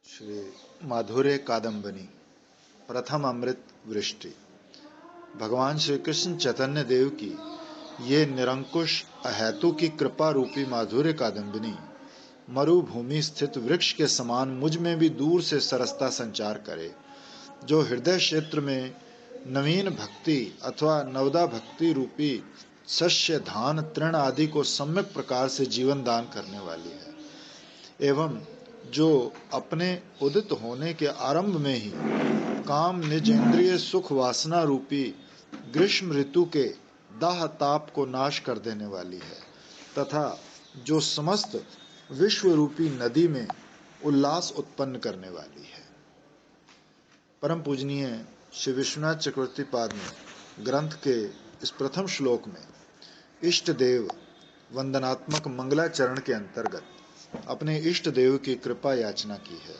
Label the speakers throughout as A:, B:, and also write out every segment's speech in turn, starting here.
A: श्री माधुर्य कादम्बनी प्रथम अमृत वृष्टि। भगवान श्री कृष्ण चैतन्य देव की ये निरंकुश अहेतु की कृपा रूपी माधुर्य कादम्बनी मरुभूमि स्थित वृक्ष के समान मुझ में भी दूर से सरसता संचार करे, जो हृदय क्षेत्र में नवीन भक्ति अथवा नवदा भक्ति रूपी शस्य धान तृण आदि को सम्यक प्रकार से जीवन दान करने वाली है, एवं जो अपने उदित होने के आरंभ में ही काम निजेंद्रिय सुख वासना रूपी ग्रीष्म ऋतु के दाह ताप को नाश कर देने वाली है, तथा जो समस्त विश्व रूपी नदी में उल्लास उत्पन्न करने वाली है। परम पूजनीय श्री विश्वनाथ चक्रवर्ती पाद ने ग्रंथ के इस प्रथम श्लोक में इष्ट देव वंदनात्मक मंगलाचरण के अंतर्गत अपने इष्ट देव की कृपा याचना की है।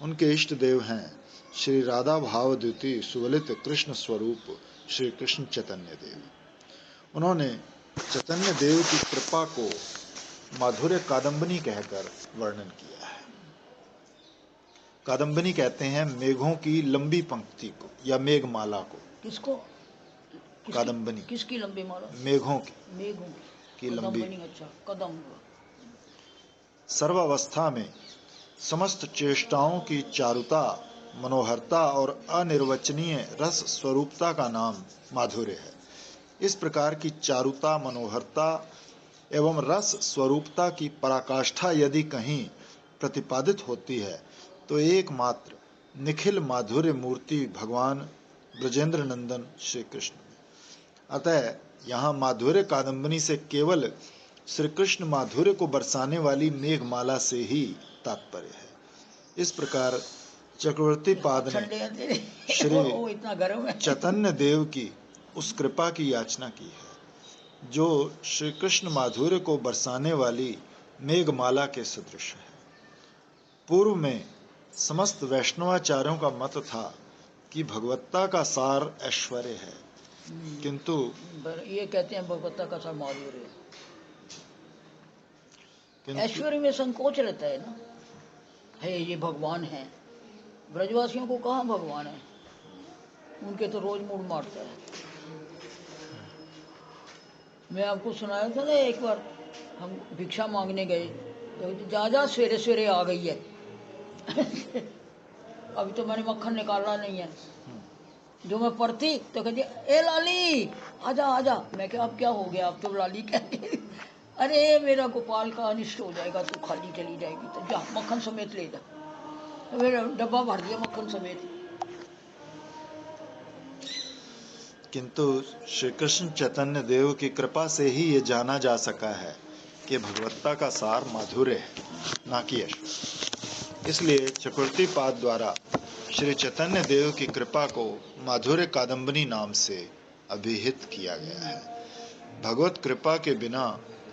A: उनके इष्ट देव हैं श्री राधा भाव द्वितीय सुवलित कृष्ण स्वरूप श्री कृष्ण चैतन्य देव। उन्होंने चैतन्य देव की कृपा को माधुर्य कादम्बनी कहकर वर्णन किया है। कादम्बनी कहते हैं मेघों की लंबी पंक्ति को या मेघमाला को।
B: किसको?
A: कादम्बनी।
B: किसकी लंबी माला?
A: मेघों
B: की
A: लंबी।
B: अच्छा, कदम।
A: सर्वावस्था में समस्त चेष्टाओं की चारुता, मनोहरता और अनिर्वचनीय रस स्वरूपता का नाम माधुर्य है। इस प्रकार की चारुता, मनोहरता एवं रस स्वरूपता की पराकाष्ठा यदि कहीं प्रतिपादित होती है तो एकमात्र निखिल माधुर्य मूर्ति भगवान ब्रजेंद्र नंदन श्री कृष्ण में। अतः यहाँ माधुर्य कादम्बनी से केवल श्री कृष्ण माधुर्य को बरसाने वाली मेघमाला से ही तात्पर्य है। इस प्रकार चक्रवर्ती पाद ने श्री चैतन्य देव की उस कृपा की याचना की है जो श्री कृष्ण माधुर्य को बरसाने वाली मेघमाला के सदृश है। पूर्व में समस्त वैष्णवाचार्यों का मत था कि भगवत्ता का सार ऐश्वर्य है, किंतु
B: ये कहते हैं भगवत्ता का सार माधुर्य। ऐश्वर्य में संकोच रहता है ना, है ये भगवान है। ब्रजवासियों को कहाँ भगवान है, उनके तो रोज मूड मारता है। मैं आपको सुनाया था ना, एक बार हम भिक्षा मांगने गए तो जा सवेरे सवेरे आ गई है। अभी तो मैंने मक्खन निकाला नहीं है। जो मैं पढ़ती तो कहती ए लाली आजा आजा। मैं क्या अब क्या हो गया, अब तो लाली कहती। अरे मेरा गोपाल का अनिष्ट हो जाएगा, तू खाली चली जाएगी तो जा मक्खन समेत ले जा। तो मेरा डब्बा भर दिया मक्खन समेत।
A: किंतु श्री कृष्ण चैतन्य देव की कृपा से ही ये जाना जा सका है कि भगवत्ता का सार माधुर्य है, ना कि ऐश्वर्य। इसलिए चक्रवर्ती पाद द्वारा श्री चैतन्य देव की कृपा को माधुर्य कादम्बनी नाम से अभिहित किया गया है। भगवत कृपा के बिना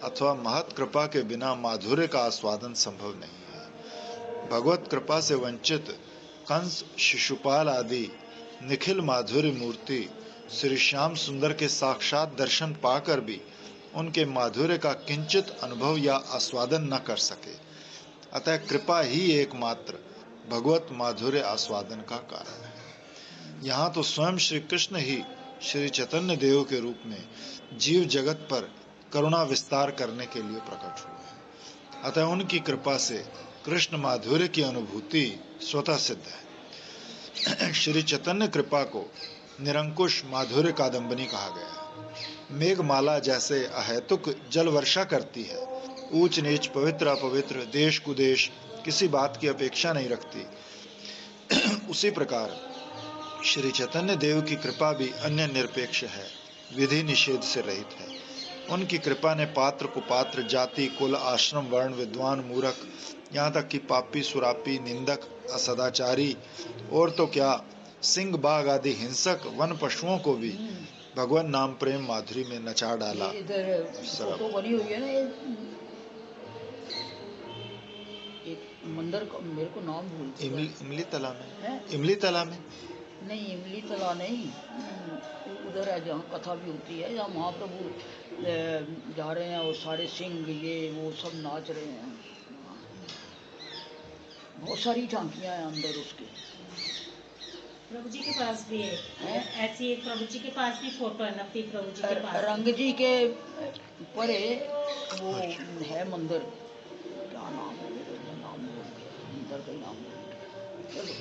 A: अथवा महत कृपा के बिना माधुर्य का आस्वादन संभव नहीं है। भगवत कृपा से वंचित कंस, शिशुपाल आदि निखिल माधुर्य मूर्ति श्री श्याम सुंदर के साक्षात दर्शन पाकर भी उनके माधुर्य का किंचित अनुभव या आस्वादन न कर सके। अतः कृपा ही एकमात्र भगवत माधुर्य आस्वादन का कारण है। यहाँ तो स्वयं श्री कृष्ण ही श्री चैतन्य देव के रूप में जीव जगत पर करुणा विस्तार करने के लिए प्रकट हुए हैं। अतः उनकी कृपा से कृष्ण माधुर्य की अनुभूति स्वतः सिद्ध है। श्री चैतन्य कृपा को निरंकुश माधुर्य कादम्बनी कहा गया है। मेघमाला जैसे अहेतुक जल वर्षा करती है, ऊंच नीच, पवित्र अपवित्र, देश कुदेश किसी बात की अपेक्षा नहीं रखती, उसी प्रकार श्री चैतन्य देव की कृपा भी अन्य निरपेक्ष है, विधि निषेध से रहित है। उनकी कृपा ने पात्र कुपात्र, जाति कुल, आश्रम वर्ण, विद्वान मूर्ख, यहाँ तक कि पापी सुरापी, निंदक, असदाचारी और तो क्या सिंह बाघ आदि हिंसक वन पशुओं को भी भगवान नाम प्रेम माधुरी में नचा डाला।
B: इधर फोटो बनी हुई है ना, एक मंदिर का, मेरे को नाम भूल गया।
A: इमली तला में है? इमली तला में
B: नहीं, इमली तला नहीं, उधर है जहाँ कथा भी होती है, जहाँ महाप्रभु जा रहे हैं और सारे सिंह ये वो सब नाच रहे हैं। बहुत सारी झांकियां हैं अंदर उसके।
C: प्रभु जी के पास भी है ऐसी, एक प्रभु जी के पास भी फोटो है नवती प्रभु जी के पास
B: रंग जी के परे वो है मंदिर, क्या नाम है, मैं नाम भूल गया, मंदिर का ही नाम भूल गया। चलो,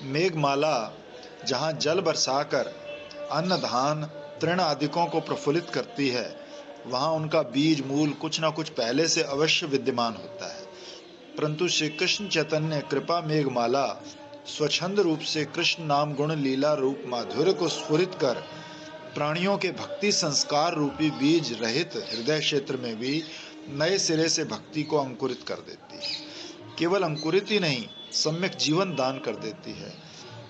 A: मेघमाला जहाँ जल बरसाकर अन्न धान तृण आदिकों को प्रफुल्लित करती है, वहाँ उनका बीज मूल कुछ न कुछ पहले से अवश्य विद्यमान होता है। परंतु श्री कृष्ण चैतन्य कृपा मेघमाला स्वच्छंद रूप से कृष्ण नाम गुण लीला रूप माधुर्य को स्फुरित कर प्राणियों के भक्ति संस्कार रूपी बीज रहित हृदय क्षेत्र में भी नए सिरे से भक्ति को अंकुरित कर देती है। केवल अंकुरित ही नहीं, सम्यक जीवन दान कर देती है।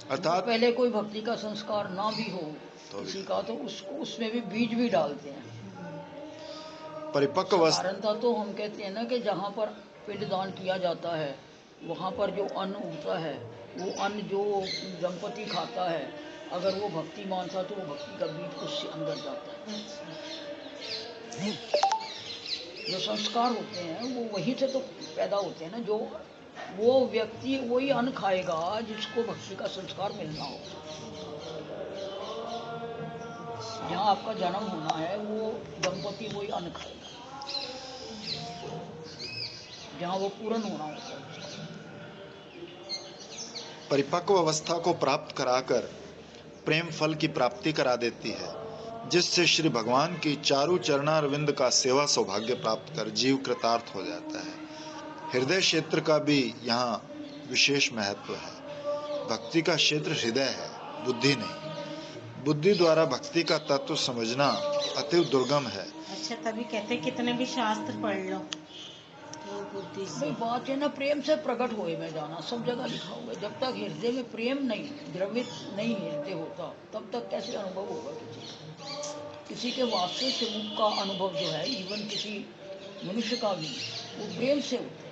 A: अर्थात
B: पहले कोई भक्ति का संस्कार ना भी हो
A: तो
B: किसी का, तो उसको उसमें भी बीज भी डालते हैं।
A: परिपक्व
B: साधारणतः तो हम कहते हैं ना कि जहाँ पर पिंडदान किया जाता है वहाँ पर जो अन्न उगता है, वो अन्न जो दंपति खाता है, अगर वो भक्तिमान था तो वो भक्ति का बीज उससे अंदर जाता है। जो संस्कार होते हैं वो वहीं से तो पैदा होते हैं ना। जो वो व्यक्ति वही अन्न खाएगा जिसको भक्ति का संस्कार मिलना हो। जहाँ आपका जन्म होना है वो दंपति वही अन्न खाएगा, जहाँ वो पूर्ण होना होता है।
A: परिपक्व अवस्था को प्राप्त कराकर प्रेम फल की प्राप्ति करा देती है, जिससे श्री भगवान की चारु चरणारविंद का सेवा सौभाग्य प्राप्त कर जीव कृतार्थ हो जाता है। हृदय क्षेत्र का भी यहाँ विशेष महत्व है। भक्ति का क्षेत्र हृदय है, बुद्धि नहीं। बुद्धि द्वारा भक्ति का तत्व समझना अति दुर्गम है।
C: अच्छा, तभी कहते कितने भी शास्त्र पढ़ लो तो बुद्धि से
B: भाई बात है ना, प्रेम से प्रकट होए में जाना, सब जगह लिखा हुआ है। जब तक हृदय में प्रेम नहीं, द्रवित नहीं हृदय होता, तब तक कैसे अनुभव होगा किसी के वास्तविक से मुख का अनुभव जो है, इवन किसी मनुष्य का भी, वो प्रेम से होता है।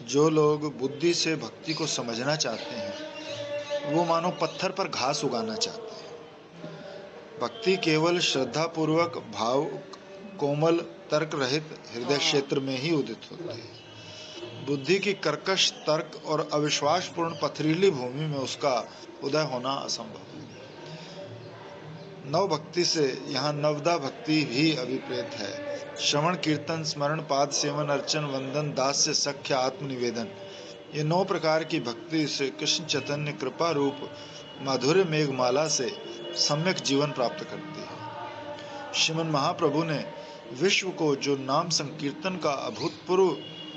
A: जो लोग बुद्धि से भक्ति को समझना चाहते हैं, वो मानो पत्थर पर घास उगाना चाहते हैं। भक्ति केवल श्रद्धा पूर्वक भाव कोमल तर्क रहित हृदय क्षेत्र में ही उदित होती है। बुद्धि की कर्कश तर्क और अविश्वास पूर्ण पथरीली भूमि में उसका उदय होना असंभव है। नव भक्ति से यहाँ नवदा भक्ति भी अभिप्रेत है। श्रवण कीर्तन स्मरण पाद सेवन अर्चन वंदन दास से सख्य आत्मनिवेदन, ये 9 प्रकार की भक्ति से कृष्ण चैतन्य कृपा रूप माधुर्य मेघमाला से सम्यक जीवन प्राप्त करती है। श्रीमन महाप्रभु ने विश्व को जो नाम संकीर्तन का अभूतपूर्व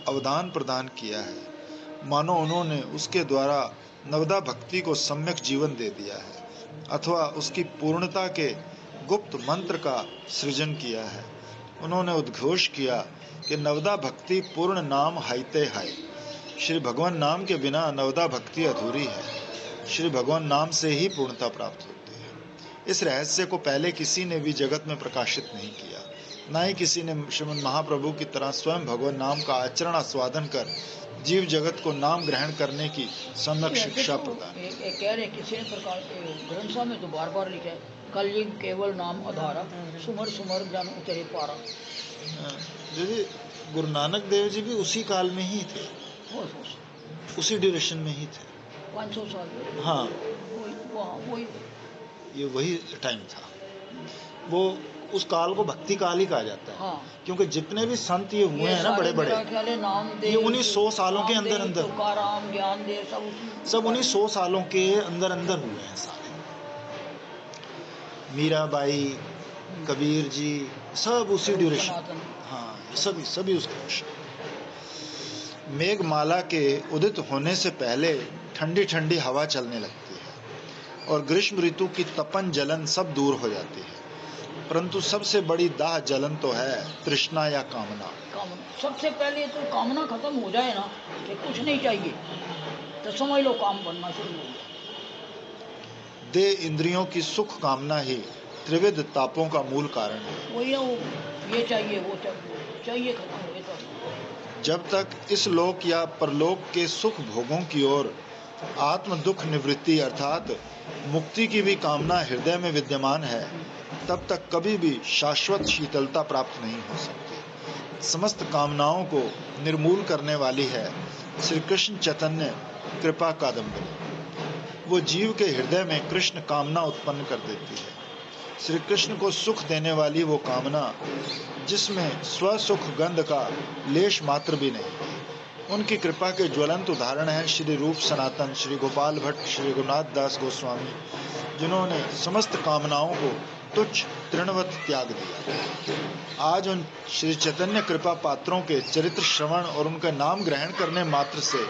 A: अवदान प्रदान किया है, मानो उन्होंने उसके द्वारा नवदा भक्ति को सम्यक जीवन दे दिया है, अथवा उसकी पूर्णता के गुप्त मंत्र का सृजन किया है। उन्होंने उद्घोष किया कि नवदा भक्ति पूर्ण नाम हाइते हाय। श्री भगवान नाम के बिना नवदा भक्ति अधूरी है। श्री भगवान नाम से ही पूर्णता प्राप्त होती है। इस रहस्य को पहले किसी ने भी जगत में प्रकाशित नहीं किया, न ही किसी ने श्रीमन महाप्रभु की तरह स्वयं भगवान नाम का आचरण आस्वादन कर जीव जगत को नाम ग्रहण करने की सम्यक शिक्षा प्रदान की।
B: कह रहे किसी प्रकार ग्रंथ साहब में तो बार बार लिखा है, कलयुग केवल नाम आधारा, सुमर सुमर जन उतरे पारा।
A: जी, गुरु नानक देव जी भी उसी काल में ही थे, उसी ड्यूरेशन में ही थे,
B: 500 साल।
A: हाँ,
B: वही
A: ये वही टाइम था। वो उस काल को भक्ति काल ही कहा जाता है। हाँ। क्योंकि जितने भी संत ये हुए हैं ना बड़े बड़े, ये उन्हीं 100 सालों के अंदर अंदर, सब उन्हीं 100 सालों के अंदर अंदर हुए हैं सारे। मीराबाई, कबीर जी, सब उसी ड्यूरेशन, हाँ, सभी उस ड्यूरेशन। मेघमाला के उदित होने से पहले ठंडी ठंडी हवा चलने लगती है और ग्रीष्म ऋतु की तपन जलन सब दूर हो जाती है। परंतु सबसे बड़ी दाह जलन तो है तृष्णा या कामना।
B: सबसे पहले तो कामना खत्म हो जाए ना, कि कुछ नहीं चाहिए, तो समझ लो काम बनना शुरू हो गया।
A: दे इंद्रियों की सुख कामना ही त्रिविध तापों का मूल कारण है।
B: वही ये चाहिए वो चाहिए, खत्म हो गया।
A: जब तक इस लोक या परलोक के सुख भोगों की ओर आत्म दुख निवृत्ति अर्थात मुक्ति की भी कामना हृदय में विद्यमान है, तब तक कभी भी शाश्वत शीतलता प्राप्त नहीं हो सकती। समस्त कामनाओं को निर्मूल करने वाली है श्री कृष्ण चैतन्य कृपा कादम्बरी। वो जीव के हृदय में कृष्ण कामना उत्पन्न कर देती है। श्री कृष्ण को सुख देने वाली वो कामना जिसमें स्वसुख गंध का लेश मात्र भी नहीं। उनकी कृपा के ज्वलंत उदाहरण हैं श्री रूप सनातन, श्री गोपाल भट्ट, श्री रघुनाथ दास गोस्वामी, जिन्होंने समस्त कामनाओं को तुच्छ तृणवत त्याग दिया। आज उन श्री चैतन्य कृपा पात्रों के चरित्र श्रवण और उनका नाम ग्रहण करने मात्र से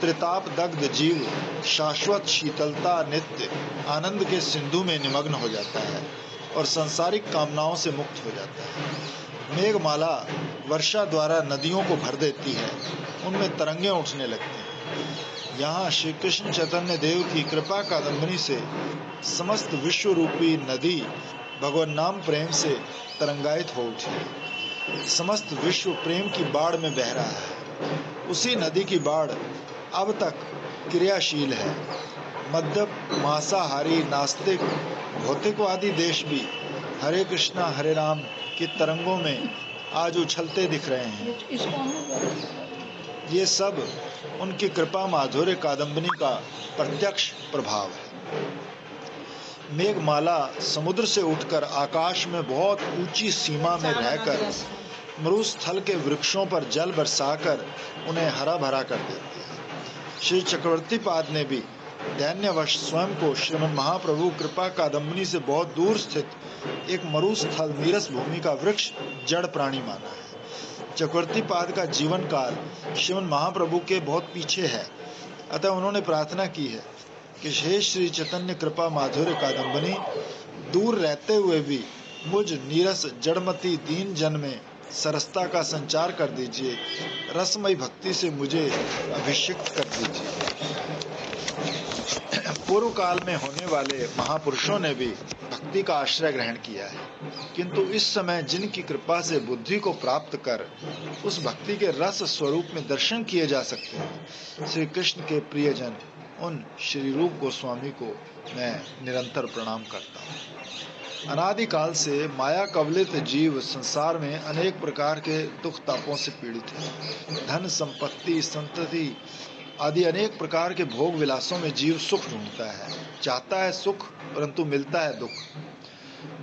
A: त्रिताप दग्ध जीव शाश्वत शीतलता नित्य आनंद के सिंधु में निमग्न हो जाता है और सांसारिक कामनाओं से मुक्त हो जाता है। मेघमाला वर्षा द्वारा नदियों को भर देती है, उनमें तरंगे उठने लगती हैं। यहाँ श्री कृष्ण चैतन्य देव की कृपा कादम्बरी से समस्त विश्व रूपी नदी भगवान नाम प्रेम से तरंगायित हो उठी। समस्त विश्व प्रेम की बाढ़ में बह रहा है। उसी नदी की बाढ़ अब तक क्रियाशील है। मद्यप मांसाहारी नास्तिक भौतिकवादी देश भी हरे कृष्णा हरे राम की तरंगों में आज उछलते दिख रहे हैं। ये सब उनकी कृपा माधुर्य कादम्बरी का प्रत्यक्ष प्रभाव है। मेघमाला समुद्र से उठकर आकाश में बहुत ऊंची सीमा में रहकर मरुस्थल के वृक्षों पर जल बरसाकर उन्हें हरा भरा कर देती है। श्री चक्रवर्ती पाद ने भी दैन्यवश स्वयं को श्रीमन महाप्रभु कृपा कादम्बरी से बहुत दूर स्थित एक मरुस्थल नीरस भूमि का वृक्ष जड़ प्राणी माना है। चक्रवर्ती पाद का जीवन काल श्रीमन महाप्रभु के बहुत पीछे है, अतः उन्होंने प्रार्थना की है कि हे श्री चैतन्य कृपा माधुर्य कादम्बरी, दूर रहते हुए भी मुझ नीरस जड़मती दीन जन में सरसता का संचार कर दीजिए, रसमयी भक्ति से मुझे अभिषिक्त कर दीजिए। पूर्व काल में होने वाले महापुरुषों ने भी भक्ति का आश्रय ग्रहण किया है, किंतु इस समय जिनकी कृपा से बुद्धि को प्राप्त कर उस भक्ति के रस स्वरूप में दर्शन किए जा सकते हैं, श्री कृष्ण के प्रियजन उन श्री रूप गोस्वामी को मैं निरंतर प्रणाम करता हूँ। अनादिकाल से माया कवलित जीव संसार में अनेक प्रकार के दुख तापों से पीड़ित है। धन संपत्ति संतति आदि अनेक प्रकार के भोग विलासों में जीव सुख ढूंढता है, चाहता है सुख परंतु मिलता है दुख।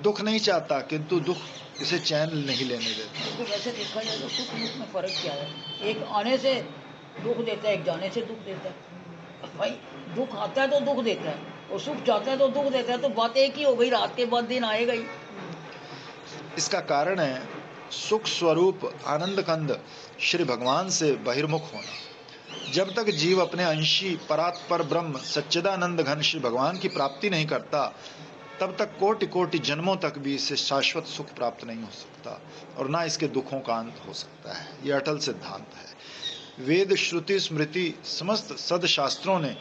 A: दुख नहीं चाहता किंतु दुख इसे चैन नहीं लेने देता।
B: तो वैसे देखा जाए तो सुख दुख में फर्क क्या है? एक आने से दुख देता है, एक जाने से दुख देता है। भाई दुख आता है तो दुख देता है और सुख जाता है तो दुख देता है, तो बात एक ही हो गई, रात के बाद दिन आएगा ही।
A: इसका कारण है सुख स्वरूप आनंद कंद श्री भगवान से बहिर्मुख होना। जब तक जीव अपने अंशी परात्पर ब्रह्म सच्चिदानंद घन श्री भगवान की प्राप्ति नहीं करता, तब तक कोटि कोटि जन्मों तक भी इसे शाश्वत सुख प्राप्त नहीं हो सकता और ना इसके दुखों का अंत हो सकता है। यह अटल सिद्धांत है। वेद श्रुति स्मृति समस्त सदशास्त्रों ने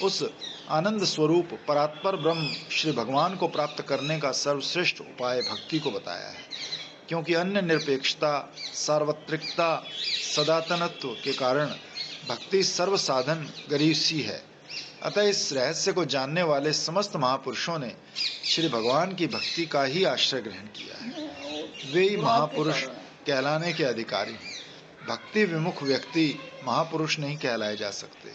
A: उस आनंद स्वरूप परात्पर ब्रह्म श्री भगवान को प्राप्त करने का सर्वश्रेष्ठ उपाय भक्ति को बताया है, क्योंकि अन्य निरपेक्षता सार्वत्रिकता सदातनत्व के कारण भक्ति सर्व साधन गरीबसी है। अतः इस रहस्य को जानने वाले समस्त महापुरुषों ने श्री भगवान की भक्ति का ही आश्रय ग्रहण किया है। वे ही महापुरुष कहलाने के अधिकारी हैं। भक्ति विमुख व्यक्ति महापुरुष नहीं कहलाए जा सकते।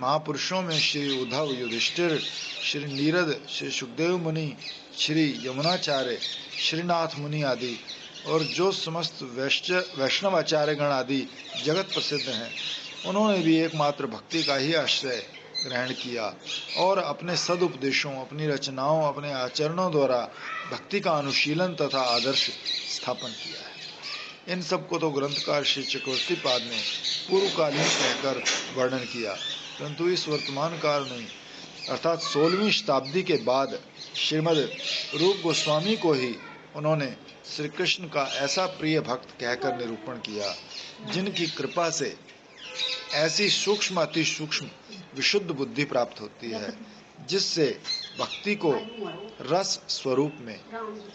A: महापुरुषों में श्री उद्धव युधिष्ठिर, श्री नीरद, श्री सुखदेव मुनि, श्री यमुनाचार्य, श्रीनाथ मुनि आदि और जो समस्त वैष्णवाचार्य गण आदि जगत प्रसिद्ध हैं, उन्होंने भी एकमात्र भक्ति का ही आश्रय ग्रहण किया और अपने सदुपदेशों, अपनी रचनाओं, अपने आचरणों द्वारा भक्ति का अनुशीलन तथा आदर्श स्थापन किया है। इन सब को तो ग्रंथकार श्री चक्रवर्ती पाद ने पूर्वकालीन कहकर वर्णन किया, परंतु इस वर्तमान काल में अर्थात 16वीं शताब्दी के बाद श्रीमद रूप गोस्वामी को ही उन्होंने श्री कृष्ण का ऐसा प्रिय भक्त कहकर निरूपण किया, जिनकी कृपा से ऐसी सूक्ष्म अति सूक्ष्म विशुद्ध बुद्धि प्राप्त होती है, जिससे भक्ति को रस स्वरूप में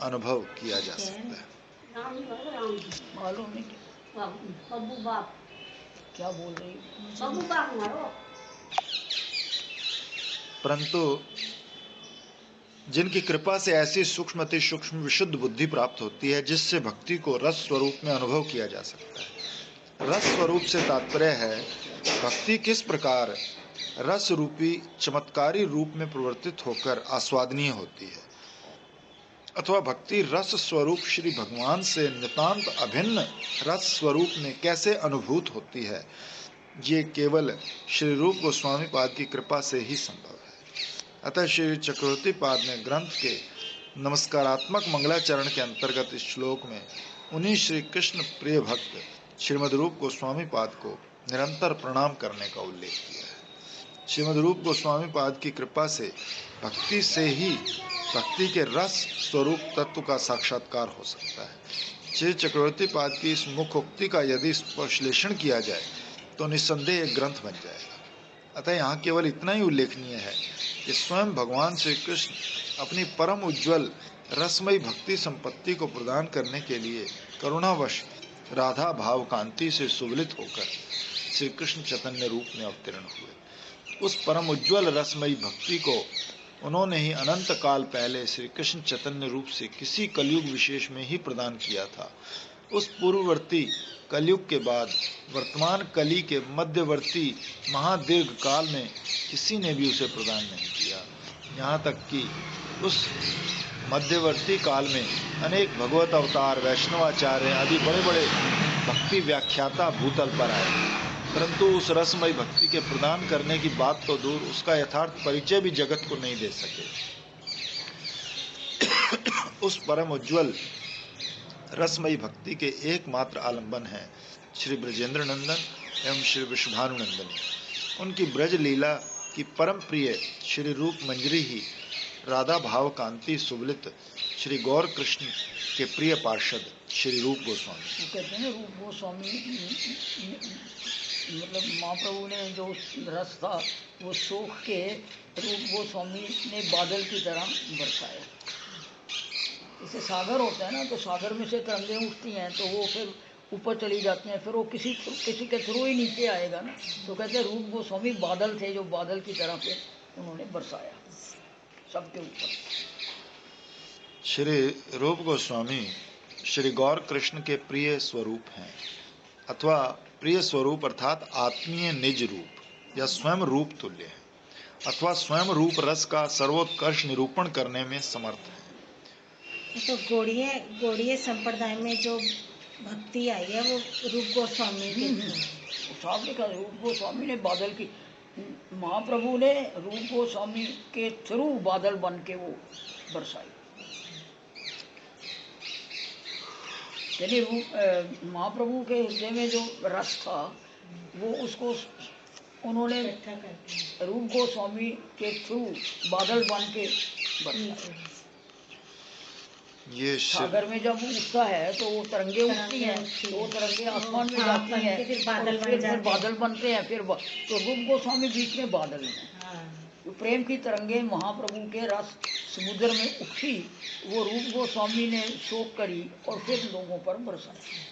A: अनुभव किया जा सकता है।
B: मालूम नहीं क्या बोल रही
A: परंतु जिनकी कृपा से ऐसी सूक्ष्म अति सूक्ष्म विशुद्ध बुद्धि प्राप्त होती है जिससे भक्ति को रस स्वरूप में अनुभव किया जा सकता है। रस स्वरूप से तात्पर्य है भक्ति किस प्रकार रस रूपी चमत्कारी रूप में प्रवर्तित होकर आस्वादनीय होती है, अथवा भक्ति रस स्वरूप श्री भगवान से नितांत अभिन्न रस स्वरूप में कैसे अनुभूत होती है, ये केवल श्री रूप गोस्वामी पाद की कृपा से ही संभव है। अतः श्री चक्रवर्ती पाद ने ग्रंथ के नमस्कारात्मक मंगलाचरण के अंतर्गत इस श्लोक में उन्हीं श्री कृष्ण प्रिय भक्त श्रीमद रूप गोस्वामी पाद को निरंतर प्रणाम करने का उल्लेख किया है। श्रीमद रूप गोस्वामी पाद की कृपा से ही भक्ति के रस स्वरूप तत्व का साक्षात्कार हो सकता है। श्री चक्रवर्ती पाद की इस मुखोक्ति का यदि विश्लेषण किया जाए तो निस्संदेह एक ग्रंथ बन जाएगा। अतः यहाँ केवल इतना ही उल्लेखनीय है कि स्वयं भगवान श्री कृष्ण अपनी परम उज्ज्वल रसमयी भक्ति संपत्ति को प्रदान करने के लिए करुणावश राधा भाव कांति से सुवलित होकर श्री कृष्ण चैतन्य रूप में अवतीर्ण हुए। उस परम उज्ज्वल रसमयी भक्ति को उन्होंने ही अनंत काल पहले श्री कृष्ण चैतन्य रूप से किसी कलयुग विशेष में ही प्रदान किया था। उस पूर्ववर्ती कलयुग के बाद वर्तमान कली के मध्यवर्ती महादीर्घ काल में किसी ने भी उसे प्रदान नहीं किया। यहाँ तक कि उस मध्यवर्ती काल में अनेक भगवत अवतार, वैष्णवाचार्य आदि बड़े बड़े भक्ति व्याख्याता भूतल पर आए, परंतु उस रसमयी भक्ति के प्रदान करने की बात तो दूर, उसका यथार्थ परिचय भी जगत को नहीं दे सके। उस परम उज्ज्वल रसमयी भक्ति के एकमात्र आलंबन है श्री ब्रजेंद्र नंदन एवं श्री विश्वभानुनंदनी। उनकी ब्रज लीला की परम प्रिय श्री रूप मंजरी ही राधा भाव कांति सुवलित श्री गौर कृष्ण के प्रिय पार्षद श्री रूप गोस्वामी।
B: कहते हैं रूप गोस्वामी मतलब महाप्रभु ने जो रस था वो सोख के रूप गोस्वामी ने बादल की तरह बरसाया। जैसे सागर होता है ना, तो सागर में से तरंगें उठती हैं तो वो फिर ऊपर चली जाती हैं, फिर वो किसी के थ्रू ही नीचे आएगा ना। तो कहते हैं रूप गोस्वामी बादल थे जो बादल की तरह पे उन्होंने बरसाया सबके ऊपर।
A: श्री रूप गोस्वामी श्री गौर कृष्ण के प्रिय स्वरूप हैं, अथवा प्रिय स्वरूप अर्थात आत्मीय निज रूप या स्वयं रूप तुल्य है, अथवा स्वयं रूप रस का सर्वोत्कर्ष निरूपण करने में समर्थ है।
C: तो गौड़ीय संप्रदाय में जो भक्ति आई है वो रूप गोस्वामी के
B: साफ लिखा, रूप गोस्वामी ने बादल की, महाप्रभु ने रूप गोस्वामी के थ्रू बादल बन के वो बरसाई। यानी रूप महाप्रभु के हृदय में जो रस था वो उसको उन्होंने रूप गोस्वामी के थ्रू बादल बन के बरसाया।
A: ये
B: सागर में जब उठता है तो वो तरंगे उठती हैं, तो वो तरंगे आसमान में जाती हैं, फिर बादल बनते हैं, फिर तो रूप गोस्वामी बीच में बादल हैं। तो प्रेम की तरंगे महाप्रभु के रस समुद्र में उठी, वो रूप गोस्वामी ने शोक करी और फिर लोगों पर बरसाई।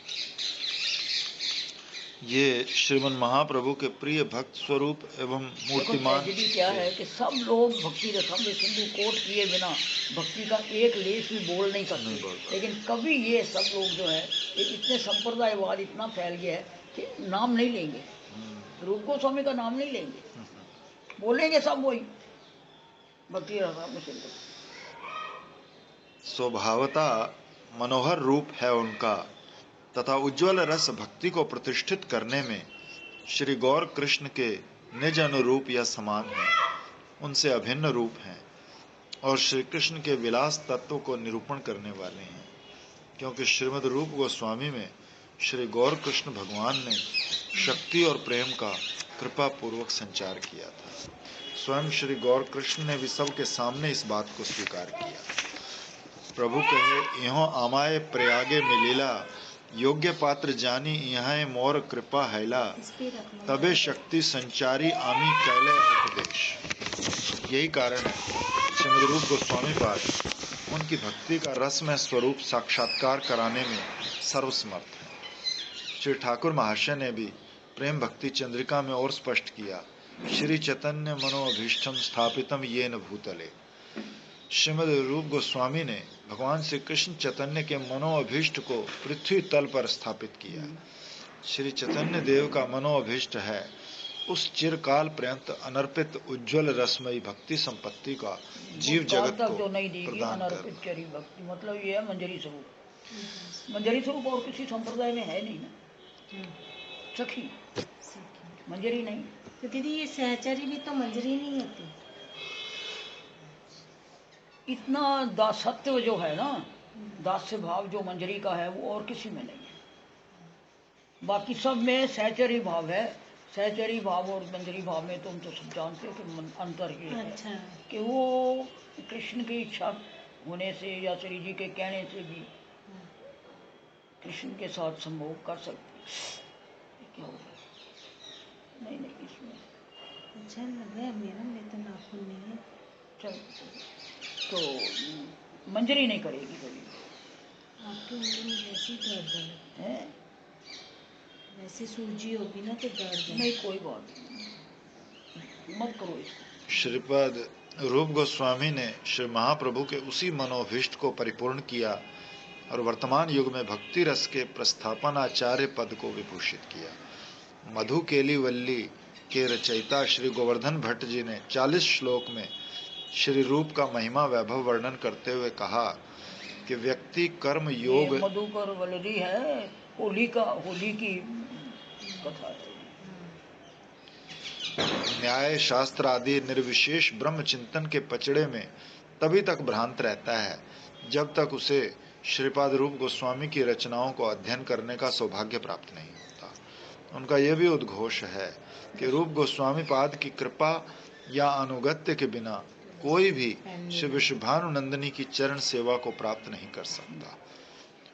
A: ये श्रीमन महाप्रभु के प्रिय भक्त स्वरूप एवं मूर्तिमान
B: क्या है कि सब लोग भक्ति रथम में सिंधु कोट किए बिना भक्ति का एक लेश भी बोल नहीं सकते, लेकिन कभी ये सब लोग जो है इतने संप्रदायवाद इतना फैल गया है कि नाम नहीं लेंगे, रूप गोस्वामी का नाम नहीं लेंगे, बोलेंगे सब वही भक्ति रथम में सिंधु।
A: स्वभावता मनोहर रूप है उनका तथा उज्ज्वल रस भक्ति को प्रतिष्ठित करने में श्री गौर कृष्ण के निज अनुरूप या समान हैं, उनसे अभिन्न रूप हैं और श्री कृष्ण के विलास तत्व को निरूपण करने वाले हैं, क्योंकि श्रीमद रूप गोस्वामी में श्री गौर कृष्ण भगवान ने शक्ति और प्रेम का कृपा पूर्वक संचार किया था। स्वयं श्री गौर कृष्ण ने भी सबके सामने इस बात को स्वीकार किया। प्रभु कहे, इहों आमाए प्रयागे मिलीला, योग्य पात्र जानी यहाँ मोर कृपा हैला, तबे शक्ति संचारी आमी कैले उपदेश। यही कारण है श्रीमद रूप गोस्वामी पाद उनकी भक्ति का रसमय स्वरूप साक्षात्कार कराने में सर्वसमर्थ है। श्री ठाकुर महाशय ने भी प्रेम भक्ति चंद्रिका में और स्पष्ट किया, श्री चैतन्य मनोभीष्टम स्थापितम येन भूतले। श्रीमद रूप गोस्वामी ने भगवान श्री कृष्ण चैतन्य के मनोअभीष्ट को पृथ्वी तल पर स्थापित किया। श्री चैतन्य देव का मनोअभीष्ट है उस चिरकाल पर्यंत अनर्पित उज्जवल रसमयी भक्ति संपत्ति का जीव जगत
B: तक
A: को
B: जो नहीं देगी
A: प्रदान कर।
B: अनर्पित चरी भक्ति मतलब ये है मंजरी स्वरूप। मंजरी स्वरूप और किसी संप्रदाय में है नहीं ना, सखी मंजरी नहीं।
C: तो दीदी ये सहचरी भी तो मंजरी नहीं होती।
B: इतना दासत्व जो है ना, दास्य भाव जो मंजरी का है वो और किसी में नहीं है। बाकी सब में सहचरी भाव है। सहचरी भाव और मंजरी भाव में तुम तो सब जानते हो कि अंतर ये है।
C: अच्छा।
B: कि वो कृष्ण की इच्छा होने से या श्री जी के कहने से भी कृष्ण के साथ संभोग कर सकते। क्या होगा? नहीं नहीं इसमें
C: अच्छा लग रहा है मेरा, मैं तो नाखून नहीं है।
B: चल तो मंजरी नहीं करेगी कभी।
C: आपकी उंगली में वैसी दर्द है, वैसे सूजी होगी ना तो दर्द है।
B: नहीं कोई बात नहीं, मत करो इसको।
A: श्रीपद रूप गोस्वामी ने श्री महाप्रभु के उसी मनोभीष्ट को परिपूर्ण किया और वर्तमान युग में भक्ति रस के प्रस्थापन आचार्य पद को विभूषित किया। मधु केली वल्ली के रचयिता श्री गोवर्धन भट्ट जी ने 40 श्लोक में श्री रूप का महिमा वैभव वर्णन करते हुए कहा कि व्यक्ति कर्म योग।
B: ये मधुकर वल्लरी है, होली की कथा है।
A: न्याय शास्त्र आदि निर्विशेष ब्रह्म चिंतन के पचड़े में तभी तक भ्रांत रहता है जब तक उसे श्रीपाद रूप गोस्वामी की रचनाओं को अध्ययन करने का सौभाग्य प्राप्त नहीं होता। उनका यह भी उद्घोष है कि रूप गोस्वामी पाद की कृपा या अनुगत्य के बिना कोई भी श्री विश्वभानुनंदिनी की चरण सेवा को प्राप्त नहीं कर सकता।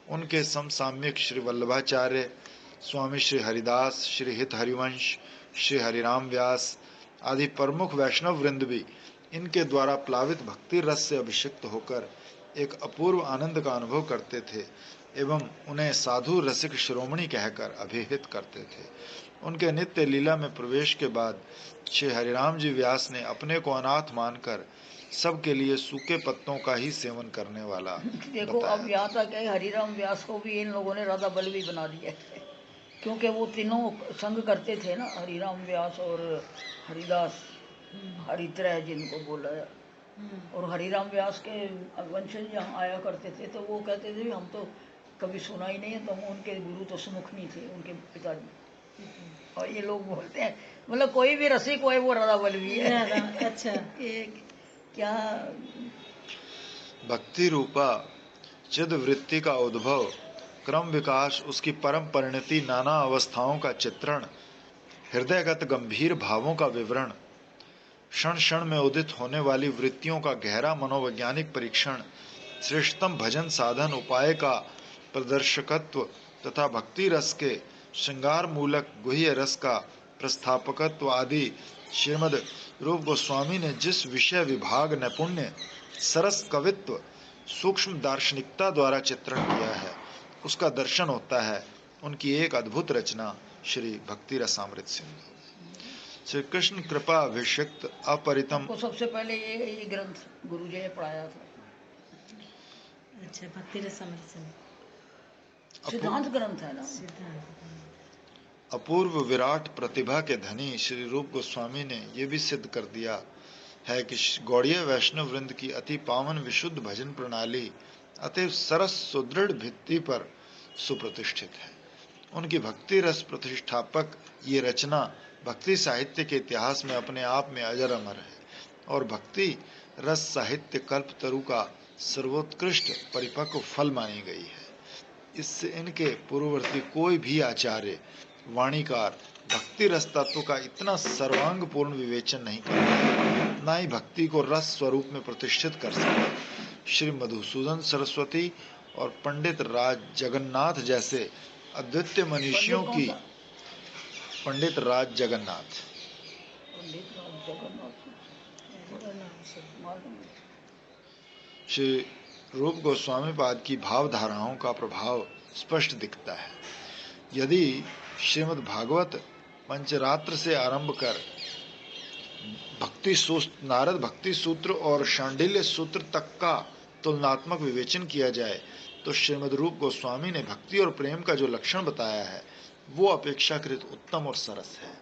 A: उनके समसामयिक श्री वल्लभाचार्य, स्वामी श्री हरिदास, श्री हित हरिवंश, श्री हरिराम व्यास आदि प्रमुख वैष्णव वृंद भी इनके द्वारा प्लावित भक्ति रस से अभिषिक्त होकर एक अपूर्व आनंद का अनुभव करते थे एवं उन्हें साधु रसिक शिरोमणि कहकर अभिहित करते थे। उनके नित्य लीला में प्रवेश के बाद श्री हरिराम जी व्यास ने अपने को अनाथ मानकर सबके लिए सूखे पत्तों का ही सेवन करने वाला
B: देखो
A: बताया।
B: अब यहाँ तक है हरिराम व्यास को भी इन लोगों ने राधा बल्लवी बना दिया है, क्योंकि वो तीनों संग करते थे ना, हरिराम व्यास और हरिदास, हरित्रय जिनको बोला है। और हरिराम व्यास के वंशज यहाँ आया करते थे तो वो कहते थे हम तो कभी सुना ही नहीं है, तो उनके गुरु तो सुमुख नहीं थे उनके पिताजी। और ये लोग बोलते हैं मतलब कोई भी रसिक हो वो राधा बल्लवी है।
C: अच्छा।
B: क्या
A: भक्ति रूपा चिद वृत्ति का उद्भव, क्रम विकास, उसकी परम परिणति, नाना अवस्थाओं का चित्रण, हृदयगत गंभीर भावों का विवरण, क्षण क्षण में उदित होने वाली वृत्तियों का गहरा मनोवैज्ञानिक परीक्षण, श्रेष्ठतम भजन साधन उपाय का प्रदर्शकत्व तथा भक्ति रस के श्रृंगार मूलक गुह्य रस का प्रस्थापकत्व आदि श्रीमद रूप गोस्वामी ने जिस विषय विभाग नैपुण्य, सरस कवित्व, सूक्ष्म दार्शनिकता द्वारा चित्रण किया है उसका दर्शन होता है उनकी एक अद्भुत रचना श्री भक्ति रसामृत सिंधु। श्री कृष्ण कृपा अभिषिक्त अपरितम
B: को सबसे पहले ये ग्रंथ गुरुजी ने पढ़ाया था।
C: अच्छा भक्ति रसामृत
B: सिद्धांत ग्रंथ है ना।
A: अपूर्व विराट प्रतिभा के धनी श्री रूप गोस्वामी ने यह भी सिद्ध कर दिया है कि गौड़ीय वैष्णव वृंद की अति पावन विशुद्ध भजन प्रणाली अति सरस सुदृढ़ भित्ति पर सुप्रतिष्ठित है। उनकी भक्ति रस प्रतिष्ठापक ये रचना भक्ति साहित्य के इतिहास में अपने आप में अजर अमर है और भक्ति रस साहित्य कल्प तरु का सर्वोत्कृष्ट परिपक्व फल मानी गई है। इससे इनके पूर्ववर्ती कोई भी आचार्य वाणीकार भक्ति रस तत्व का इतना सर्वांग पूर्ण विवेचन नहीं करते, ना ही भक्ति को रस स्वरूप में प्रतिष्ठित कर सकते। श्री मधुसूदन सरस्वती और पंडित राज जगन्नाथ जैसे अद्वितीय मनीषियों की पंडित राज जगन्नाथ श्री रूप गोस्वामी पाद की भावधाराओं का प्रभाव स्पष्ट दिखता है। यदि श्रीमद् भागवत पंचरात्र से आरंभ कर नारद भक्ति सूत्र और शांडिल्य सूत्र तक का तुलनात्मक विवेचन किया जाए तो श्रीमद् रूप गोस्वामी ने भक्ति और प्रेम का जो लक्षण बताया है वो अपेक्षाकृत उत्तम और सरस है।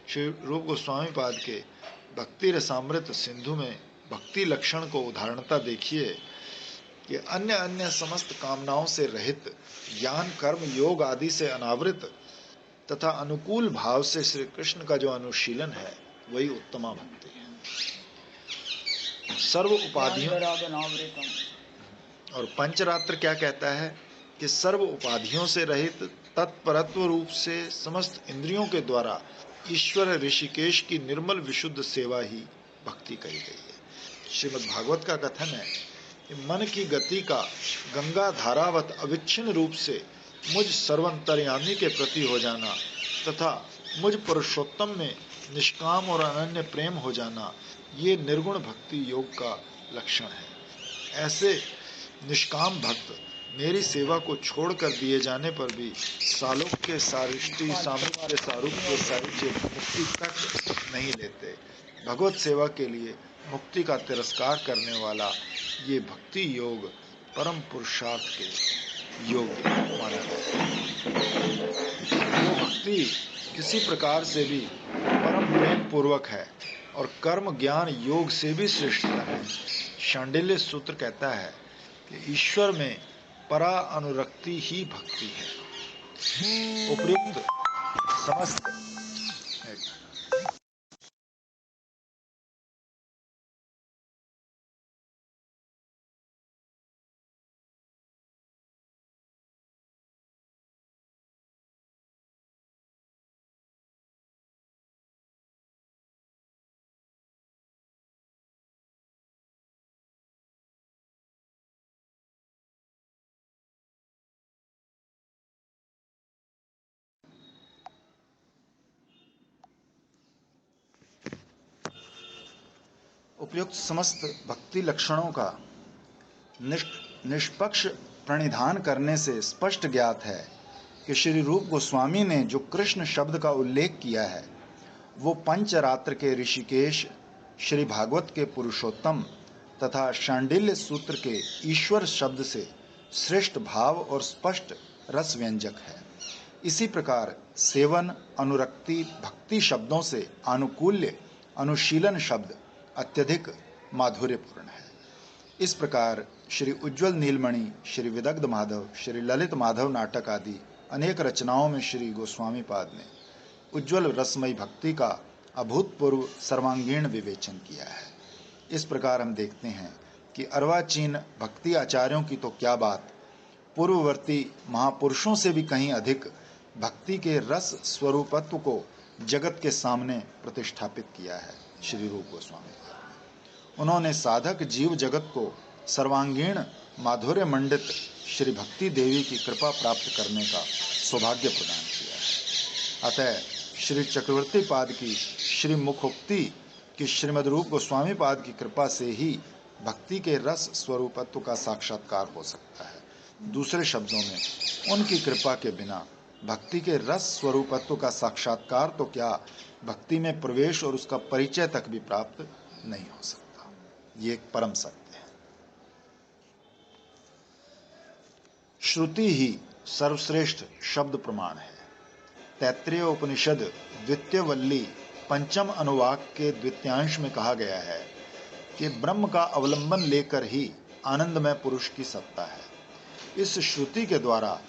A: श्री रूप गोस्वामी पाद के भक्ति रसामृत सिंधु में भक्ति लक्षण को उदाहरणता देखिए कि अन्य अन्य समस्त कामनाओं से रहित, ज्ञान कर्म योग आदि से अनावृत तथा अनुकूल भाव से श्री कृष्ण का जो अनुशीलन है वही उत्तमा भक्ति है। सर्व उपाधियों और पंचरात्र क्या कहता है कि सर्व उपाधियों से रहित तत्परत्व रूप से समस्त इंद्रियों के द्वारा ईश्वर ऋषिकेश की निर्मल विशुद्ध सेवा ही भक्ति कही गई है। श्रीमद् भागवत का कथन है कि मन की गति का गंगा धारावत अविच्छिन्न रूप से मुझ सर्वंतर्यामी के प्रति हो जाना तथा मुझ पुरुषोत्तम में निष्काम और अनन्य प्रेम हो जाना, ये निर्गुण भक्ति योग का लक्षण है। ऐसे निष्काम भक्त मेरी सेवा को छोड़कर दिए जाने पर भी सालोक्य सारिष्टि सामिप्य सारूप्य साहित्य मुक्ति तक नहीं लेते। भगवत सेवा के लिए मुक्ति का तिरस्कार करने वाला ये भक्ति योग परम पुरुषार्थ के योग्य माना जाता है। वो भक्ति किसी प्रकार से भी परम प्रेम पूर्वक है और कर्म ज्ञान योग से भी श्रेष्ठतर है। शांडिल्य सूत्र कहता है कि ईश्वर में परा अनुरक्ति ही भक्ति है। उपयुक्त समस्त उपयुक्त समस्त भक्ति लक्षणों का निष्पक्ष प्रणिधान करने से स्पष्ट ज्ञात है कि श्री रूप गोस्वामी ने जो कृष्ण शब्द का उल्लेख किया है वो पंचरात्र के ऋषिकेश, श्री भागवत के पुरुषोत्तम तथा शांडिल्य सूत्र के ईश्वर शब्द से श्रेष्ठ भाव और स्पष्ट रस व्यंजक है। इसी प्रकार सेवन, अनुरक्ति, भक्ति शब्दों से आनुकूल्य, अनुशीलन शब्द अत्यधिक माधुर्यपूर्ण है। इस प्रकार श्री उज्ज्वल नीलमणि, श्री विदग्ध माधव, श्री ललित माधव नाटक आदि अनेक रचनाओं में श्री गोस्वामी पाद ने उज्ज्वल रसमयी भक्ति का अभूतपूर्व सर्वांगीण विवेचन किया है। इस प्रकार हम देखते हैं कि अर्वाचीन भक्ति आचार्यों की तो क्या बात, पूर्ववर्ती महापुरुषों से भी कहीं अधिक भक्ति के रस स्वरूपत्व को जगत के सामने प्रतिष्ठापित किया है। श्री रूप गोस्वामी उन्होंने साधक जीव जगत को सर्वांगीण माधुर्य मंडित श्री भक्ति देवी की कृपा प्राप्त करने का सौभाग्य प्रदान किया है। अतः श्री चक्रवर्ती पाद की श्री मुखोक्ति कि श्रीमद् रूप गोस्वामी पाद की कृपा से ही भक्ति के रस स्वरूपत्व का साक्षात्कार हो सकता है। दूसरे शब्दों में उनकी कृपा के बिना भक्ति के रस स्वरूपत्व का साक्षात्कार तो क्या, भक्ति में प्रवेश और उसका परिचय तक भी प्राप्त नहीं हो सकता। ये एक परम सत्य है। श्रुति ही सर्वश्रेष्ठ शब्द प्रमाण है। तैत्तिरीय उपनिषद द्वितीय वल्ली पंचम अनुवाक के द्वितीयांश में कहा गया है कि ब्रह्म का अवलंबन लेकर ही आनंदमय पुरुष की सत्ता है। इस श्रुति के द्वारा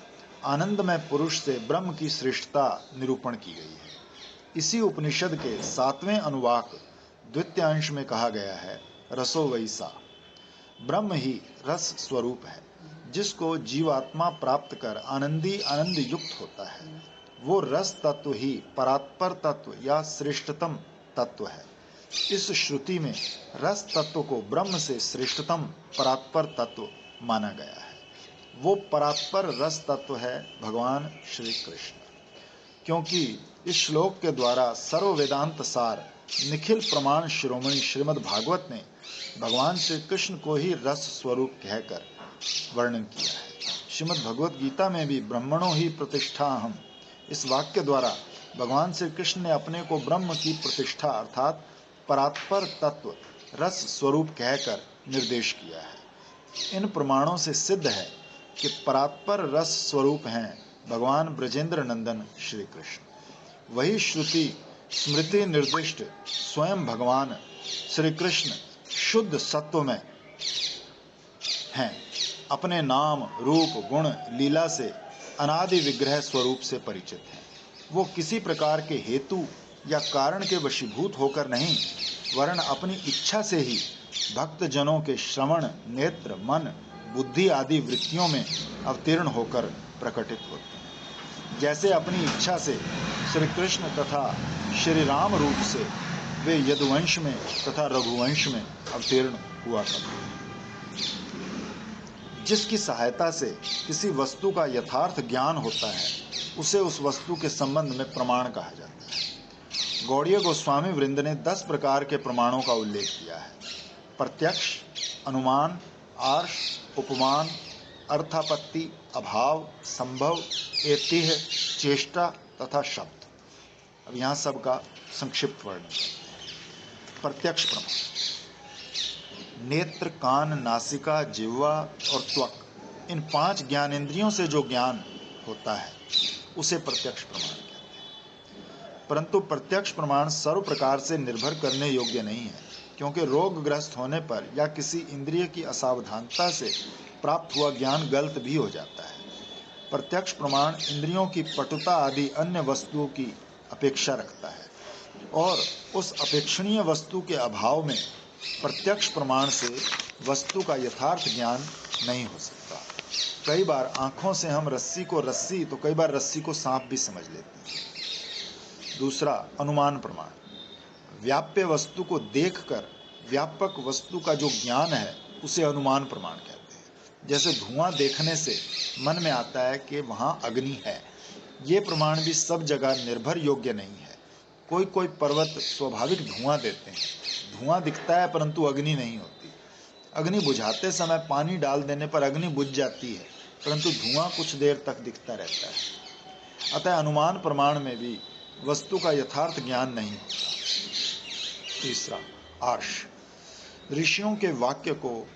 A: आनंदमय पुरुष से ब्रह्म की श्रेष्ठता निरूपण की गई है। इसी उपनिषद के 7वें अनुवाक द्वितीयांश में कहा गया है, रसो वैसा, ब्रह्म ही रस स्वरूप है, जिसको जीवात्मा प्राप्त कर आनंदी आनंद युक्त होता है। वो रस तत्व ही परात्पर तत्व या श्रेष्ठतम तत्व है। इस श्रुति में रस तत्व को ब्रह्म से श्रेष्ठतम परात्पर तत्व माना गया है। वो परात्पर रस तत्व है भगवान श्री कृष्ण। क्योंकि इस श्लोक के द्वारा सर्व वेदांत सार निखिल प्रमाण शिरोमणि श्रीमद् भागवत ने भगवान श्री कृष्ण को ही रस स्वरूप कहकर वर्णन किया है। श्रीमद् भगवत गीता में भी ब्रह्मणो ही प्रतिष्ठा हम, इस वाक्य द्वारा भगवान श्री कृष्ण ने अपने को ब्रह्म की प्रतिष्ठा अर्थात परात्पर तत्व रस स्वरूप कहकर निर्देश किया है। इन प्रमाणों से सिद्ध है कि परात्पर रस स्वरूप हैं भगवान ब्रजेंद्र नंदन श्री कृष्ण। वही श्रुति स्मृति निर्दिष्ट स्वयं भगवान श्री कृष्ण शुद्ध सत्व में हैं, अपने नाम रूप गुण लीला से अनादि विग्रह स्वरूप से परिचित हैं। वो किसी प्रकार के हेतु या कारण के वशीभूत होकर नहीं, वरन अपनी इच्छा से ही भक्त जनों के श्रवण नेत्र मन बुद्धि आदि वृत्तियों में अवतीर्ण होकर प्रकटित होते हैं। जैसे अपनी इच्छा से श्री कृष्ण तथा श्री राम रूप से वे यदुवंश में तथा रघुवंश में अवतीर्ण हुआ करते हैं। जिसकी सहायता से किसी वस्तु का यथार्थ ज्ञान होता है उसे उस वस्तु के संबंध में प्रमाण कहा जाता है। गौड़ीय गोस्वामी वृंद ने 10 प्रकार के प्रमाणों का उल्लेख किया है। प्रत्यक्ष, अनुमान, आर्ष, उपमान, अर्थापत्ति, अभाव, संभव, एतिह, चेष्टा तथा शब्द। अब यहाँ सबका संक्षिप्त वर्णन। प्रत्यक्ष प्रमाण नेत्र, कान, नासिका, जिह्वा और त्वक, इन 5 ज्ञानेंद्रियों से जो ज्ञान होता है उसे प्रत्यक्ष प्रमाण कहते हैं। परंतु प्रत्यक्ष प्रमाण सर्व प्रकार से निर्भर करने योग्य नहीं है, क्योंकि रोगग्रस्त होने पर या किसी इंद्रिय की असावधानता से प्राप्त हुआ ज्ञान गलत भी हो जाता है। प्रत्यक्ष प्रमाण इंद्रियों की पटुता आदि अन्य वस्तुओं की अपेक्षा रखता है और उस अपेक्षणीय वस्तु के अभाव में प्रत्यक्ष प्रमाण से वस्तु का यथार्थ ज्ञान नहीं हो सकता। कई बार आंखों से हम रस्सी को रस्सी तो कई बार रस्सी को सांप भी समझ लेते हैं। दूसरा, अनुमान प्रमाण व्याप्य वस्तु को देखकर व्यापक वस्तु का जो ज्ञान है उसे अनुमान प्रमाण कहते हैं। जैसे धुआं देखने से मन में आता है कि वहां अग्नि है। ये प्रमाण भी सब जगह निर्भर योग्य नहीं है। कोई कोई पर्वत स्वाभाविक धुआं देते हैं, धुआं दिखता है परंतु अग्नि नहीं होती। अग्नि बुझाते समय पानी डाल देने पर अग्नि बुझ जाती है, परंतु धुआं कुछ देर तक दिखता रहता है। अतः अनुमान प्रमाण में भी वस्तु का यथार्थ ज्ञान नहीं होता। तीसरा, आर्ष ऋषियों के वाक्य को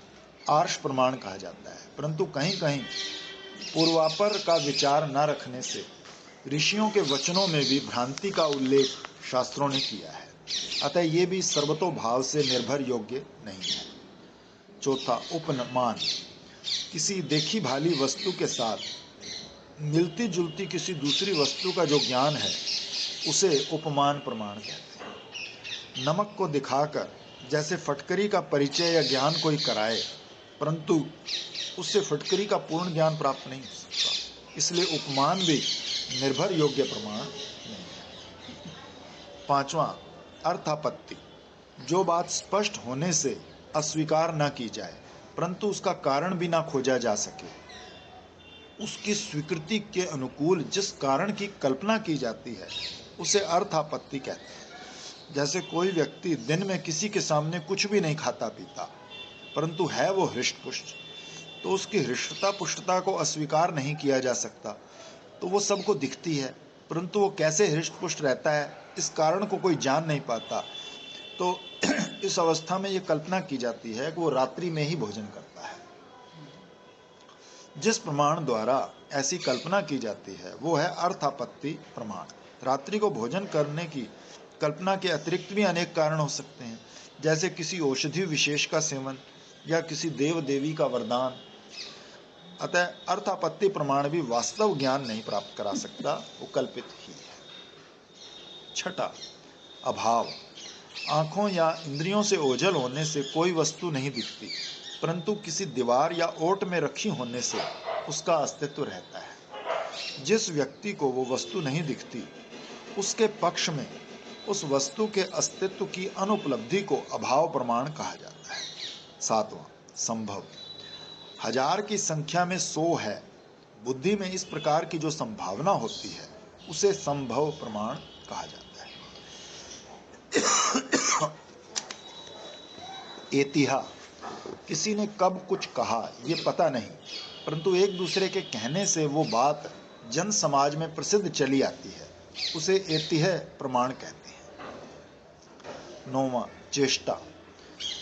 A: आर्ष प्रमाण कहा जाता है, परंतु कहीं कहीं पूर्वापर का विचार न रखने से ऋषियों के वचनों में भी भ्रांति का उल्लेख शास्त्रों ने किया है। अतः ये भी सर्वतोभाव से निर्भर योग्य नहीं है। चौथा, उपमान किसी देखी भाली वस्तु के साथ मिलती जुलती किसी दूसरी वस्तु का जो ज्ञान है उसे उपमान प्रमाण कहते हैं। नमक को दिखाकर जैसे फटकरी का परिचय या ज्ञान कोई कराए, परंतु उससे फटकरी का पूर्ण ज्ञान प्राप्त नहीं हो सकता, इसलिए उपमान भी निर्भर योग्य प्रमाण नहीं है। पांचवा, अर्थापत्ति जो बात स्पष्ट होने से अस्वीकार न की जाए परंतु उसका कारण भी ना खोजा जा सके, उसकी स्वीकृति के अनुकूल जिस कारण की कल्पना की जाती है उसे अर्थापत्ति कहते हैं। जैसे कोई व्यक्ति दिन में किसी के सामने कुछ भी नहीं खाता पीता, परंतु है वो हृष्ट-पुष्ट, तो उसकी हृष्टता पुष्टता को अस्वीकार नहीं किया जा सकता। तो वो सबको दिखती है, परंतु वो कैसे हृष्ट-पुष्ट रहता है इस कारण को कोई जान नहीं पाता। तो इस अवस्था में ये कल्पना की जाती है कि वो रात्रि में ही भोजन करता है। जिस प्रमाण द्वारा ऐसी कल्पना की जाती है वो है अर्थापत्ति प्रमाण। रात्रि को भोजन करने की कल्पना के अतिरिक्त भी अनेक कारण हो सकते हैं, जैसे किसी औषधि विशेष का सेवन या किसी देव देवी का वरदान। अतः अर्थापत्ति प्रमाण भी वास्तव ज्ञान नहीं प्राप्त करा सकता, वो कल्पित ही है। छठा, अभाव आंखों या इंद्रियों से ओझल होने से कोई वस्तु नहीं दिखती, परंतु किसी दीवार या ओट में रखी होने से उसका अस्तित्व रहता है। जिस व्यक्ति को वो वस्तु नहीं दिखती उसके पक्ष में उस वस्तु के अस्तित्व की अनुपलब्धि को अभाव प्रमाण कहा जाता है। सातवां, संभव 1000 की संख्या में 100 है। बुद्धि में इस प्रकार की जो संभावना होती है उसे संभव प्रमाण कहा जाता है। एतिहा किसी ने कब कुछ कहा ये पता नहीं, परंतु एक दूसरे के कहने से वो बात जन समाज में प्रसिद्ध चली आती है, उसे एतिह प्रमाण कहते हैं। 9वां चेष्टा।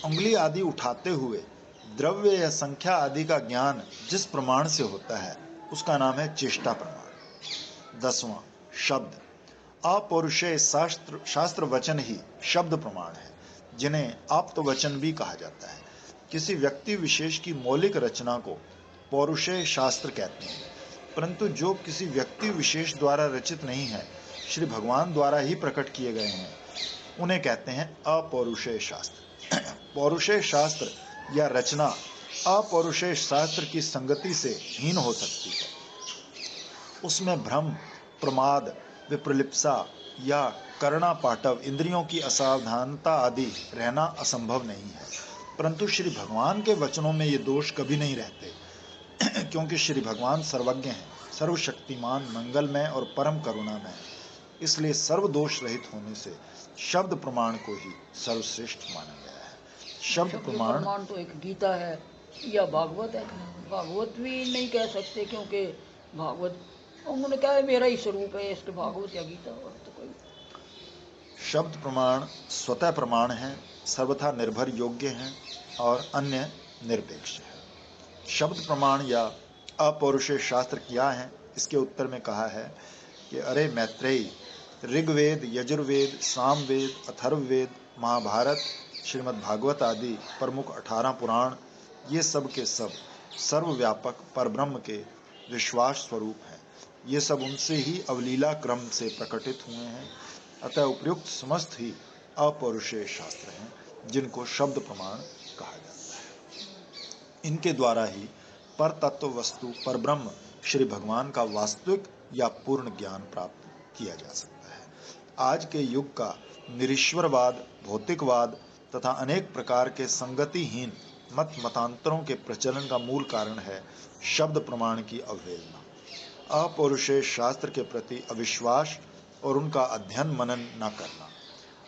A: उंगली आदि उठाते हुए द्रव्य या संख्या आदि का ज्ञान जिस प्रमाण से होता है उसका नाम है चेष्टा प्रमाण। 10वां शब्द। अपौरुषेय शास्त्र वचन ही शब्द प्रमाण है, जिन्हें आप्त वचन भी कहा जाता है। किसी व्यक्ति विशेष की मौलिक रचना को पौरुषेय शास्त्र कहते हैं, परंतु जो किसी व्यक्ति विशेष द्वारा रचित नहीं है, श्री भगवान द्वारा ही प्रकट किए गए हैं, उन्हें कहते हैं अपौरुषेय शास्त्र। पौरुषेय शास्त्र या रचना अपौरुषेय शास्त्र की संगति से हीन हो सकती है। उसमें भ्रम, प्रमाद, विप्रलिप्सा या करुणा पाटव, इंद्रियों की असावधानता आदि रहना असंभव नहीं है। परंतु श्री भगवान के वचनों में ये दोष कभी नहीं रहते, क्योंकि श्री भगवान सर्वज्ञ हैं, सर्वशक्तिमान, मंगलमय और परम करुणामय। इसलिए सर्व दोष रहित होने से शब्द प्रमाण को ही सर्वश्रेष्ठ माना गया है। शब्द प्रमाण
B: तो एक गीता है या भागवत है। भागवत भी नहीं कह सकते, क्योंकि भागवत उन्होंने कहा है मेरा ही स्वरूप है, इसके भागवत या गीता और तो कोई।
A: शब्द प्रमाण स्वतः प्रमाण है, सर्वथा निर्भर योग्य हैं और अन्य निरपेक्ष है। शब्द प्रमाण या अपौरुषेय शास्त्र क्या है, इसके उत्तर में कहा है कि अरे मैत्रेयी, ऋग्वेद, यजुर्वेद, सामवेद, अथर्ववेद, महाभारत, श्रीमद् भागवत आदि प्रमुख 18 पुराण, ये सब के सब सर्वव्यापक परब्रह्म के विश्वास स्वरूप हैं। ये सब उनसे ही अवलीला क्रम से प्रकटित हुए हैं। अतः उपयुक्त समस्त ही अपौरुषेय शास्त्र हैं, जिनको शब्द प्रमाण कहा जाता है। इनके द्वारा ही पर तत्व वस्तु परब्रह्म श्री भगवान का वास्तविक या पूर्ण ज्ञान प्राप्त किया जा सकता है। आज के युग का निरीश्वरवाद, भौतिकवाद तथा अनेक प्रकार के संगतिहीन मत मतांतरों के प्रचलन का मूल कारण है शब्द प्रमाण की अवहेलना, अपौरुषेय शास्त्र के प्रति अविश्वास और उनका अध्ययन मनन न करना।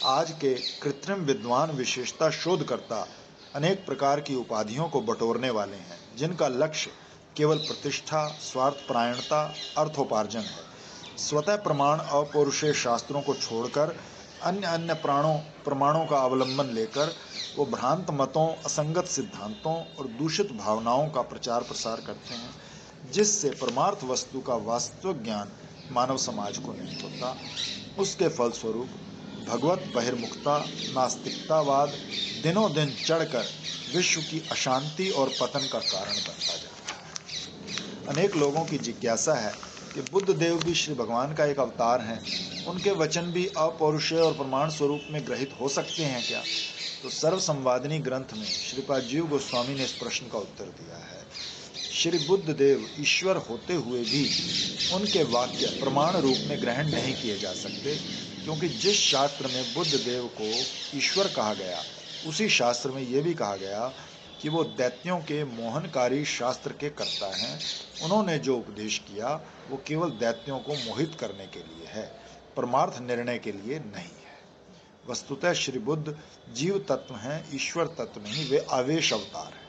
A: आज के कृत्रिम विद्वान विशेषता शोधकर्ता अनेक प्रकार की उपाधियों को बटोरने वाले हैं, जिनका लक्ष्य केवल प्रतिष्ठा, स्वार्थपरायणता, अर्थोपार्जन है। स्वतः प्रमाण अपौरुषेय शास्त्रों को छोड़कर अन्य प्रमाणों का अवलंबन लेकर वो भ्रांत मतों, असंगत सिद्धांतों और दूषित भावनाओं का प्रचार प्रसार करते हैं, जिससे परमार्थ वस्तु का वास्तविक ज्ञान मानव समाज को नहीं होता। उसके फलस्वरूप भगवत बहिर्मुखता, नास्तिकतावाद दिनों दिन चढ़कर विश्व की अशांति और पतन का कारण बनता जाता है। अनेक लोगों की जिज्ञासा है कि बुद्ध देव भी श्री भगवान का एक अवतार हैं, उनके वचन भी अपौरुषेय और प्रमाण स्वरूप में ग्रहित हो सकते हैं क्या? तो सर्व संवादिनी ग्रंथ में श्रीपाद जीव गोस्वामी ने इस प्रश्न का उत्तर दिया है। श्री बुद्ध देव ईश्वर होते हुए भी उनके वाक्य प्रमाण रूप में ग्रहण नहीं किए जा सकते, क्योंकि जिस शास्त्र में बुद्ध देव को ईश्वर कहा गया, उसी शास्त्र में यह भी कहा गया कि वो दैत्यों के मोहनकारी शास्त्र के कर्ता हैं। उन्होंने जो उपदेश किया वो केवल दैत्यों को मोहित करने के लिए है, परमार्थ निर्णय के लिए नहीं है। वस्तुतः श्री बुद्ध जीव तत्व हैं, ईश्वर तत्व नहीं, वे आवेश अवतार हैं।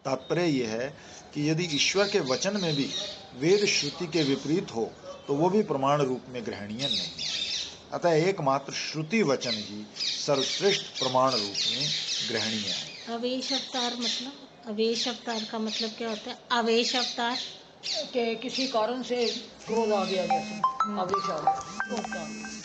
A: तात्पर्य यह है कि यदि ईश्वर के वचन में भी वेद श्रुति के विपरीत हो तो वो भी प्रमाण रूप में ग्रहणीय नहीं है। अतः एकमात्र श्रुति वचन ही सर्वश्रेष्ठ प्रमाण रूप में ग्रहणीय है।
C: अवेश अवतार मतलब, अवेश अवतार का मतलब क्या होता है? अवेश अवतार
B: के किसी कारण से क्रोध आ गया, जैसे आवेश आ गया।